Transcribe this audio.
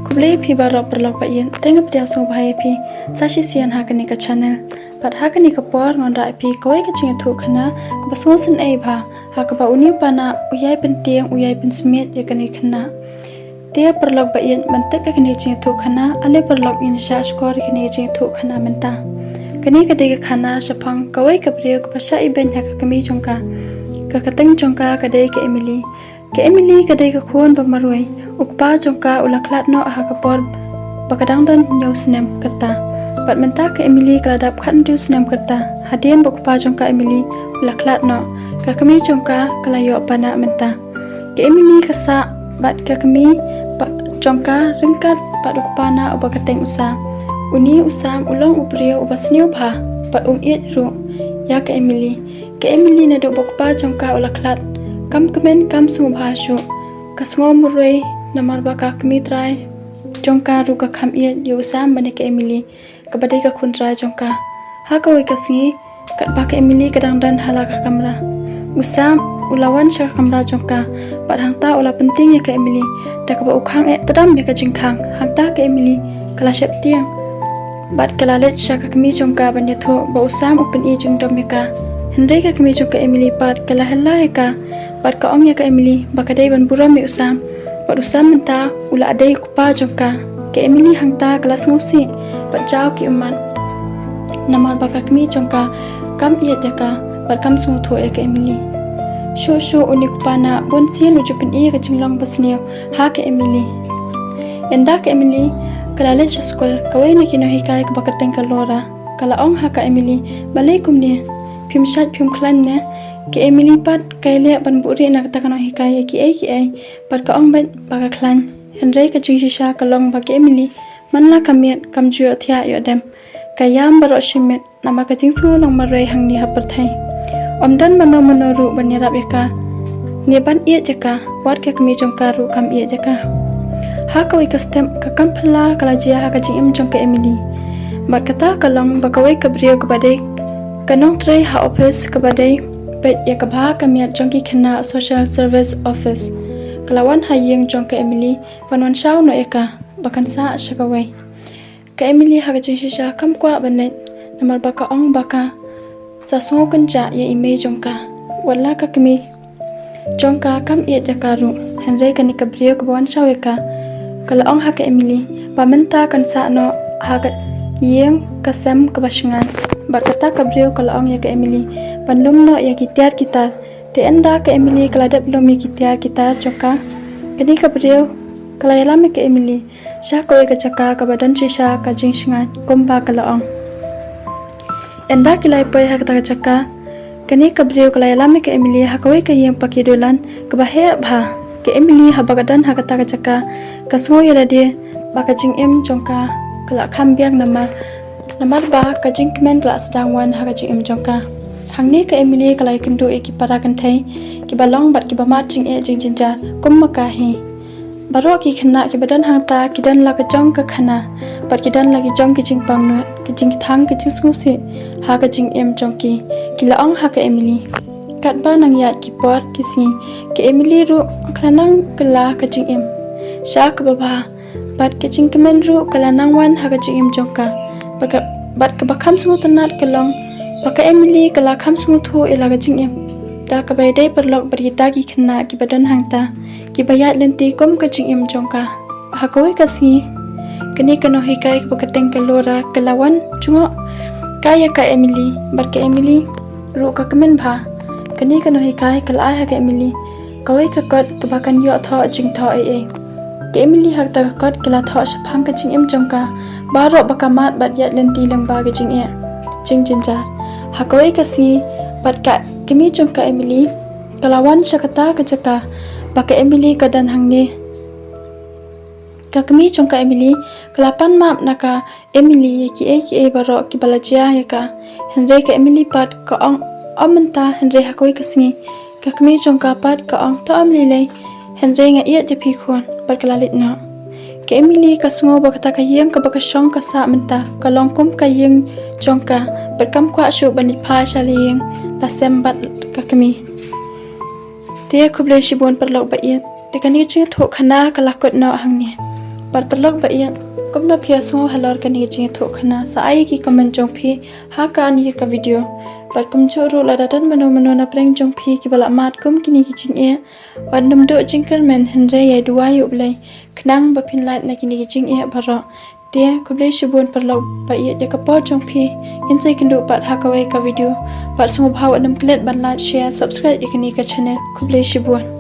Kublai pi barok perlok bayin tengah dia song bahaya pi sashi sian hakani ka channel pat hakani ka por ngon rai pi koi ka ching thu khana ka basong sen ai bha hakaba uni pana uyai penting uyai pen smit ya kani khana dia perlok bayin mantep ya kani ching thu khana ale perlok in sha skor kani ching thu khana menta kani ka de khana sapang koi ka priyo ka pasha iben ha ka kami chongka ka kateng chongka ka de ka Emily ka de ka khon ba maroi ukpa chongka ulaklat no ha ka por bakadang dan nyo snem karta pat menta ka Emily ka dap khan du snem karta hadien bakpa chongka Emily ulaklat no ka kami chongka kalayo pana menta ka Emily ka sa bat ka kami chongka ringkat pat ukpa na ubakateng usa uni usam ulong uprio ubasnyo bha pat it ru ya ka Emily na do bakpa chongka ulaklat kam kemen kam sung bhashu kasngo muroi namar baka kami trai jongka ru ka kham ye yu sam bane ka Emily ka badai ka khun trai jongka ha ka oi ka si kat ba ka Emily kadang dan hala ka kamra usam ulawan sha kamra jongka pat hangta ula penting ya ka Emily da ka ba ukhang e tadam ya ka jingkhang hangta ka Emily kala shep tiang bat kala let sha ka kami jongka ban ya tho ba usam upen e jingdom ya ka Henry ka kami jongka Emily pat kala hella ya ka pat ka ong ya ka Emily bakadai ban buram mi usam pat usam menta ula adai kupa jongka ka Emily hangta kelas ngosi pat jauh ki uman namar baka kami jongka kam iat ya ka pat kam sung tho ya ka Emily sho uni kupana bon sien ujupin iya ka jinglong basneo ha ka Emily enda ka Emily kala let school kawai na kino hikai ka bakateng ka lora kala ong ha ka Emily balaikum ne phim klan ne ke Emily pat kaile ban buri na takano hikai ki ai pat ka ong ban baka klan Henry ka jingisha ka long ba ke Emily manla kamiat kamjio thia yo dem kayam baro shimit nama ka jingsu long marai hangni ha perthai omdan mano ru banyarap yaka ne ban ie jaka wat ka kami jongka ru kam ie jaka ha ka wi kastem ka kampla kala jia ha ka jingim jongka Emily mat kata kalong ba ka wi ka brio ka badai kanong trai ha office ka badai pet ya ka bha kamiat jongki khana social service office kalawan hayeng jongka Emily panon shaw no eka bakan sa shakawai ka Emily ha ka jingisha kam kwa banlet namar baka ong baka sa songo kenja ya ime jongka wala ka kami jongka kam ia jakaru Henry ka ni ka brio ka bawan shaw eka kala ong ha ka Emily pamenta kan sa no ha ka yeng kasem ka basngan bakata ka brio kala ong ya ka Emily panlum no ya gitar te enda ka Emily kala dap lum ya gitar jongka kani ka brio kala yalam ka Emily sha ko ka chaka ka badan shisha ka jingsngan komba kala ong enda kilai pai ha ka chaka kani ka brio kala yalam ka Emily ha kawai ka yeng pakidolan ka bahe bha ka Emily ha bagadan ha ka chaka ka so ya de baka jing em jongka kala kham biang namar ba ka jing kmen kala sedang wan ha ka jing em jongka hangni ka Emily kala kendo e ki para kan thai ki balong bat ki bamat jing e jing jinja kum maka hi baro ki khana ki badan hangta ki dan la ka jong ka khana pat ki dan la ki jong ki jing pam no ki jing thang ki jing su se ha ka jing em jong ki la ong ha ka Emily kat ba nang ya ki por ki si ki Emily ru klanang kala ka jing em sha ka ba pat ki jing kemen ru kala nang wan ha ka jing em jong ka bat ka bakham su tanat kalong baka Emily kala kham su tho ela ka jing em da ka bai dai perlok berita ki khana ki badan hangta ki bayat lenti kom ka jing em jongka ha koi ka si kani kano hikai ka bakateng ka lora kalawan chungo kaya ka Emily bar ka Emily ru ka kemen bha kani kano hikai kala ha ka Emily koi ka kot ka bakan yo tho jing tho ai ka Emily ha ta kot kala tho shaphang ka jing em jongka baro bakamat bat yat lenti lang ba ka jing e jing jinja ha koi ka si bat ka kami jongka Emily kalawan shakata ka chaka baka Emily kadan hangne ka kami jongka Emily kalapan map naka Emily ki baro ki balajia ya ka Henry ka Emily pat ka ong amenta Henry ha koi ka singi ka kami jongka pat ka ong ta amlilai Henry nga iya japi khon pat kalalit na ka Emily ka sungo bakata ka yeng ka baka shong ka sa menta ka longkum ka yeng jongka pat kam kwa shu banit pha shaliyeng la sembat ka kami Tia kublai shibun perlok ba iya. Tekani ching thok khana kalakot no hangni. Pat perlok ba iya kom na phia so halor kan ni jing tho khana sa ai ki comment jong phi ha ka ni ka video pat kum chu ro la dan mano na preng jong phi ki bala mat kum ki ni ki jing e wan nam do jingker men henre ya duwa yu blai knang ba phin light na ki ni ki jing e baro dia kublai shibun perlok ba iya ja ka por jong phi in sai kindu pat ha ka wai ka video pat so bhaw nam klet ban like share subscribe ikani ka channel kublai shibun